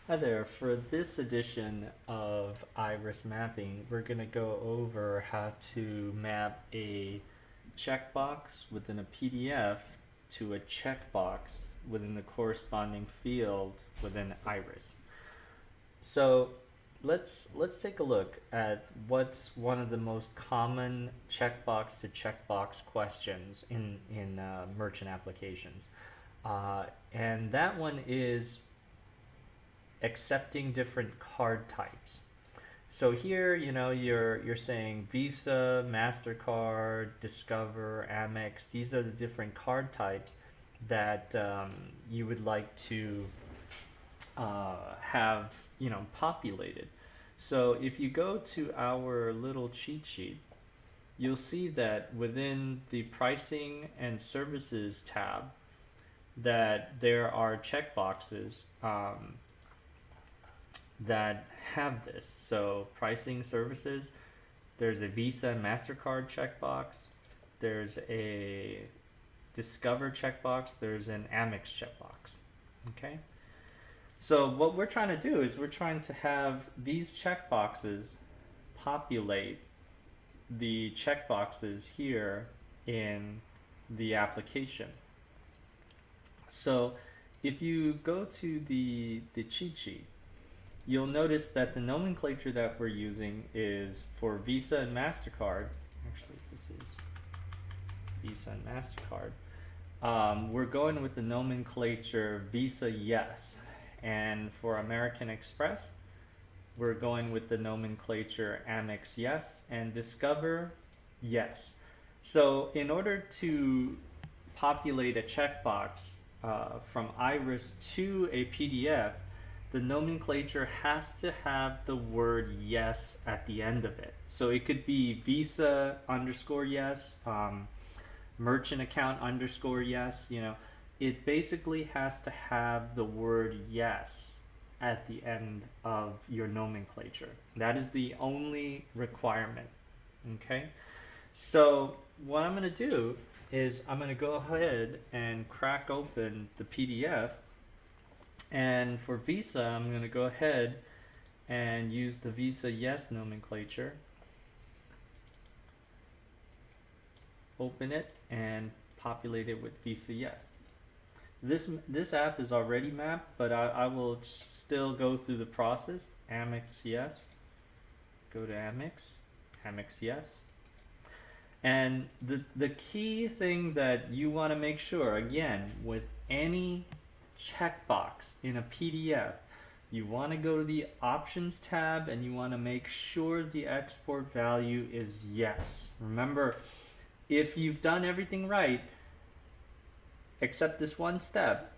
Hi there. For this edition of Iris mapping, we're going to go over how to map a checkbox within a PDF to a checkbox within the corresponding field within Iris. So let's take a look at what's one of the most common checkbox to checkbox questions in merchant applications, and that one is accepting different card types. So here, you're saying Visa, Mastercard, Discover, Amex. These are the different card types that you would like to have populated. So if you go to our little cheat sheet, you'll see that within the pricing and services tab, that there are checkboxes that have this. So pricing services, there's a Visa and MasterCard checkbox, there's a Discover checkbox, there's an Amex checkbox. Okay? So what we're trying to do is we're trying to have these checkboxes populate the checkboxes here in the application. So if you go to the cheat sheet, you'll notice that the nomenclature that we're using is for Visa and MasterCard. Actually, this is Visa and MasterCard. We're going with the nomenclature Visa Yes. And for American Express, we're going with the nomenclature Amex Yes and Discover Yes. So in order to populate a checkbox from Iris to a PDF, the nomenclature has to have the word yes at the end of it. So it could be Visa underscore yes, merchant account underscore yes. It basically has to have the word yes at the end of your nomenclature. That is the only requirement. Okay? So what I'm going to do is I'm going to go ahead and crack open the PDF. And for Visa, I'm going to go ahead and use the Visa Yes nomenclature. Open it and populate it with Visa Yes. This app is already mapped, but I will still go through the process. Amex Yes. Go to Amex. Amex Yes. And the key thing that you want to make sure, again, with any checkbox in a PDF, you want to go to the options tab and you want to make sure the export value is yes. Remember, if you've done everything right, except this one step,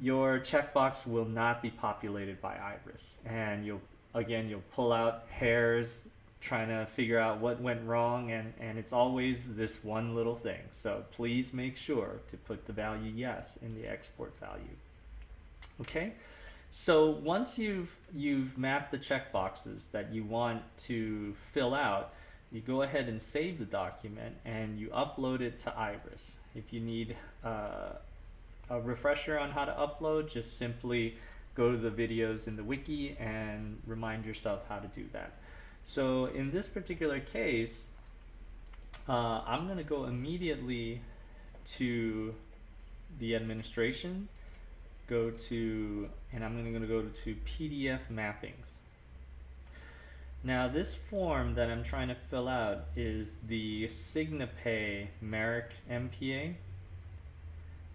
your checkbox will not be populated by Iris. And you'll pull out hairs trying to figure out what went wrong, and it's always this one little thing. So please make sure to put the value yes in the export value. Okay, so once you've mapped the checkboxes that you want to fill out, you go ahead and save the document and you upload it to Iris. If you need a refresher on how to upload, just simply go to the videos in the wiki and remind yourself how to do that. So in this particular case, I'm going to go immediately to the administration, and I'm going to go to PDF mappings. Now this form that I'm trying to fill out is the SignaPay Merrick MPA.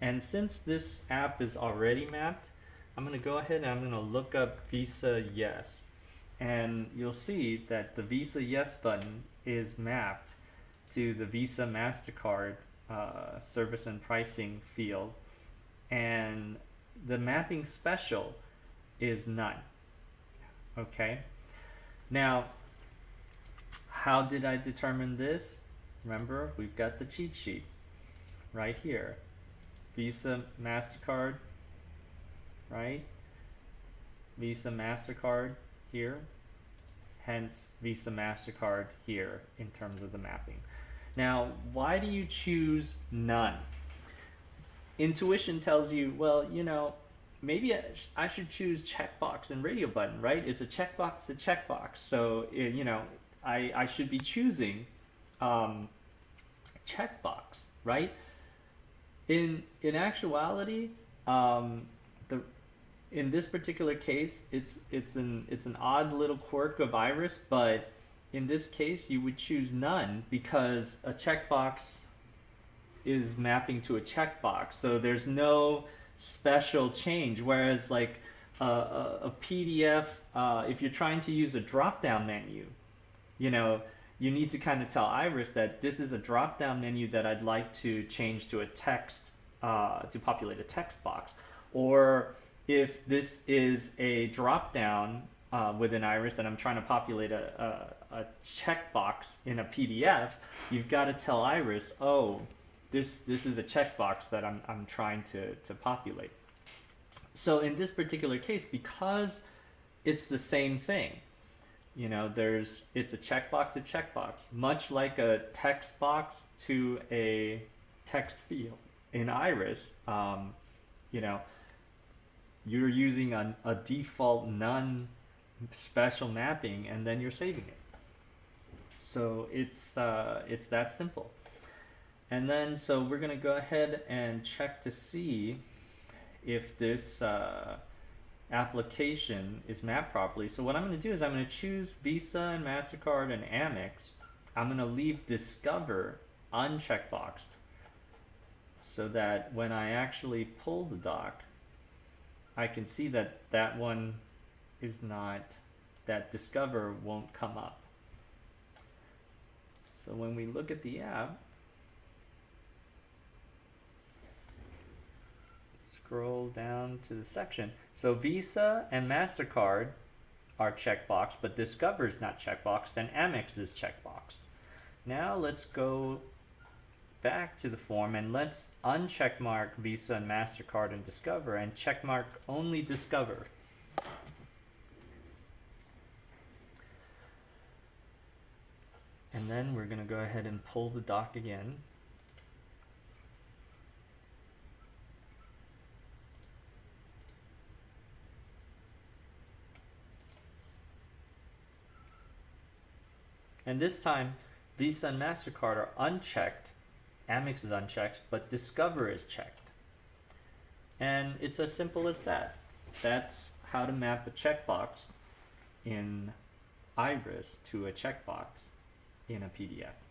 And since this app is already mapped, I'm going to go ahead and I'm going to look up Visa Yes. And you'll see that the Visa Yes button is mapped to the Visa MasterCard service and pricing field. And the mapping special is none. Okay. Now, how did I determine this? Remember, we've got the cheat sheet right here. Visa, MasterCard, right? Visa, MasterCard here. Hence, Visa, MasterCard here in terms of the mapping. Now, why do you choose none? Intuition tells you, well, maybe I should choose checkbox and radio button, right? It's a checkbox, a checkbox. So, you know, I should be choosing um, checkbox, right? In actuality, the in this particular case, it's an odd little quirk of Iris, but in this case, you would choose none because a checkbox is mapping to a checkbox, so there's no special change. Whereas like a PDF, if you're trying to use a drop-down menu, you know, you need to kind of tell Iris that this is a drop-down menu that I'd like to change to a text, to populate a text box. Or if this is a drop-down within Iris and I'm trying to populate a checkbox in a PDF, you've got to tell Iris, oh, this is a checkbox that I'm trying to populate. So in this particular case, because it's the same thing, you know, it's a checkbox, much like a text box to a text field in Iris. You know, you're using a default none special mapping, and then you're saving it. So it's that simple. And then so we're gonna go ahead and check to see if this application is mapped properly. So what I'm going to do is I'm going to choose Visa and MasterCard and Amex. I'm going to leave Discover uncheckboxed so that when I actually pull the dock, I can see that that one is not, that Discover won't come up. So when we look at the app, scroll down to the section. So Visa and MasterCard are checkboxed, but Discover is not checkboxed, and Amex is checkboxed. Now let's go back to the form and let's uncheckmark Visa and MasterCard and Discover and checkmark only Discover. And then we're going to go ahead and pull the dock again. And this time, Visa and MasterCard are unchecked, Amex is unchecked, but Discover is checked. And it's as simple as that. That's how to map a checkbox in Iris to a checkbox in a PDF.